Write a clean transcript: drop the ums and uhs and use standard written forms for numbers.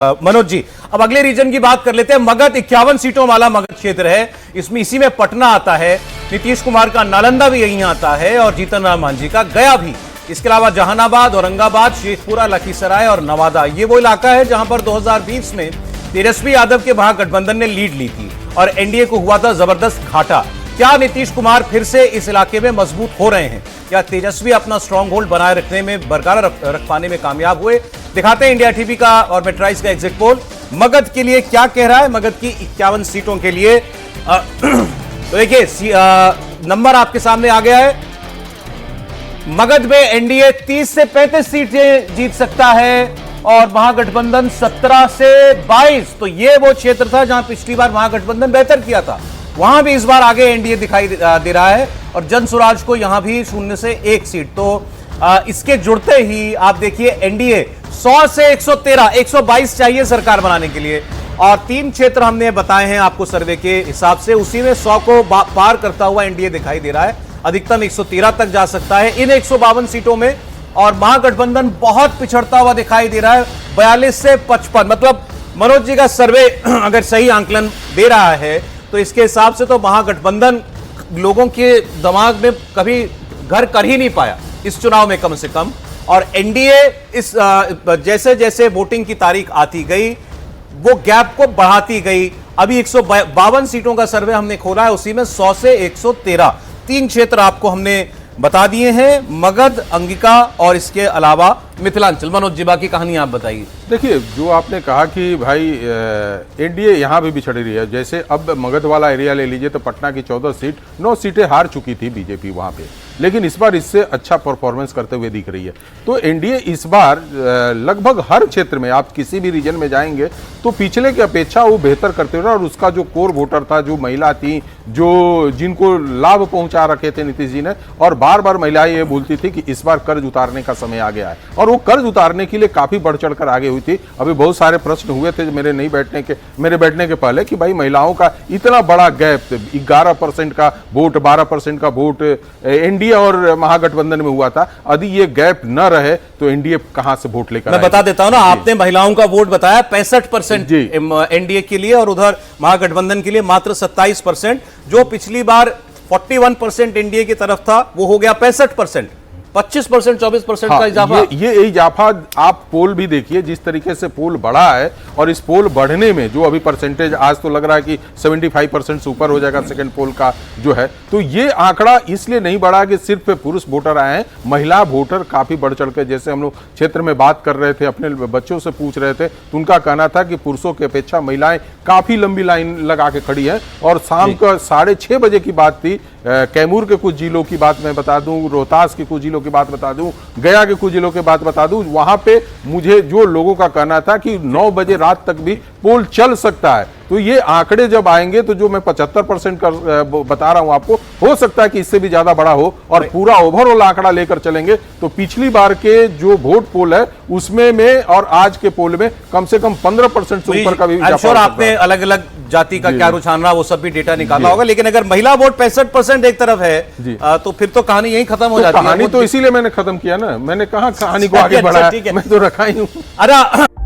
मनोज जी, अब अगले रीजन की बात कर लेते हैं। मगध 51 सीटों वाला मगध क्षेत्र है, इसमें इसी में पटना आता है, नीतीश कुमार का नालंदा भी यहीं आता है और जीतन राम मांझी का गया भी। इसके अलावा जहानाबाद, औरंगाबाद, शेखपुरा, लखीसराय और नवादा, ये वो इलाका है जहां पर 2020 में तेजस्वी यादव के महागठबंधन ने लीड ली थी और एनडीए को हुआ था जबरदस्त घाटा। क्या नीतीश कुमार फिर से इस इलाके में मजबूत हो रहे हैं? क्या तेजस्वी अपना स्ट्रांग होल्ड बनाए रखने में, बरकरार रख पाने में कामयाब हुए? दिखाते हैं इंडिया टीवी का और मेट्राइज का एग्जिट पोल मगध के लिए क्या कह रहा है। मगध की 51 सीटों के लिए तो देखिए नंबर आपके सामने आ गया है। मगध में एनडीए 30 से 35 सीटें जीत सकता है और महागठबंधन 17 से 22। तो ये वो क्षेत्र था जहां पिछली बार महागठबंधन बेहतर किया था, वहां भी इस बार आगे एनडीए दिखाई दे रहा है और जन स्वराज को यहां भी 0 से 1 सीट। तो इसके जुड़ते ही आप देखिए एनडीए 100 से 113, 122 चाहिए सरकार बनाने के लिए और 3 क्षेत्र हमने बताए हैं आपको सर्वे के हिसाब से, उसी में 100 को पार करता हुआ एनडीए दिखाई दे रहा है। अधिकतम 113 तक जा सकता है इन 152 सीटों में और महागठबंधन बहुत पिछड़ता हुआ दिखाई दे रहा है 42 से 55। मतलब मनोज जी का सर्वे अगर सही आंकलन दे रहा है तो इसके हिसाब से तो महागठबंधन लोगों के दिमाग में कभी घर कर ही नहीं पाया इस चुनाव में कम से कम। और एनडीए इस जैसे जैसे वोटिंग की तारीख आती गई वो गैप को बढ़ाती गई। अभी 152 सीटों का सर्वे हमने खोला है, उसी में 100 से 113 3 क्षेत्र आपको हमने बता दिए हैं, मगध, अंगिका और इसके अलावा मिथिलांचल। मनोज जी बाकी कहानी आप बताइए। देखिए, जो आपने कहा कि भाई एनडीए यहाँ भी बिछड़ रही है, जैसे अब मगध वाला एरिया ले लीजिए तो पटना की 14 सीट 9 सीटें हार चुकी थी बीजेपी वहाँ पे, लेकिन इस बार इससे अच्छा परफॉर्मेंस करते हुए दिख रही है। तो एनडीए इस बार लगभग हर क्षेत्र में आप किसी भी रीजन में जाएंगे तो पिछले की अपेक्षा वो बेहतर करते हुए और उसका जो कोर वोटर था, जो महिला थी, जो जिनको लाभ पहुंचा रखे थे नीतीश जी ने, और बार बार महिलाएं ये बोलती थी कि इस बार कर्ज उतारने का समय आ गया है और वो कर्ज उतारने के लिए काफी बढ़ चढ़कर आगे हुई थी। अभी बहुत सारे प्रश्न हुए थे मेरे बैठने के पहले कि भाई महिलाओं का इतना बड़ा गैप, 11% का वोट, 12% का वोट एनडीए और महागठबंधन में हुआ था। यदि ये गैप न रहे तो एनडीए कहां से वोट लेकर? मैं बता देता हूं ना, आपने महिलाओं का वोट बताया 65% एनडीए के लिए और उधर महागठबंधन के लिए मात्र 27%। जो पिछली बार 41% एनडीए की तरफ था वो हो गया 65%, 25%, 24% का इजाफा। ये इजाफा आप पोल भी देखिए, जिस तरीके से पोल बढ़ा है और इस पोल बढ़ने में जो अभी परसेंटेज आज तो लग रहा है कि 75% से ऊपर हो जाएगा सेकंड पोल का जो है। तो ये आंकड़ा इसलिए नहीं बढ़ा कि सिर्फ पुरुष वोटर आए हैं, महिला वोटर काफी बढ़ चढ़ के, जैसे हम लोग क्षेत्र में बात कर रहे थे, अपने बच्चों से पूछ रहे थे तो उनका कहना था कि पुरुषों की अपेक्षा महिलाएं काफी लंबी लाइन लगा के खड़ी है। और शाम का 6:30 बजे की बात थी, कैमूर के कुछ जिलों की बात मैं बता दूं, रोहतास के कुछ जिलों की बात बता दूं, गया के कुछ जिलों की बात बता दूं, वहां पे मुझे जो लोगों का कहना था कि 9 बजे रात तक भी पोल चल सकता है। तो ये आंकड़े जब आएंगे तो जो मैं 75% का बता रहा हूं आपको, हो सकता है कि इससे भी ज्यादा बड़ा हो और पूरा ओवरऑल आंकड़ा लेकर चलेंगे तो पिछली बार के जो वोट पोल है उसमें में और आज के पोल में कम से कम 15% से ऊपर का भी आपने अलग अलग जाति का क्या रुझान रहा वो सब भी डेटा निकाला होगा। लेकिन अगर महिला वोट 65% एक तरफ है तो फिर तो कहानी यहीं खत्म हो जाती है। कहानी तो इसीलिए मैंने खत्म किया ना, मैंने कहा कहानी को आगे बढ़ाया, मैं तो रखा ही हूं। अरे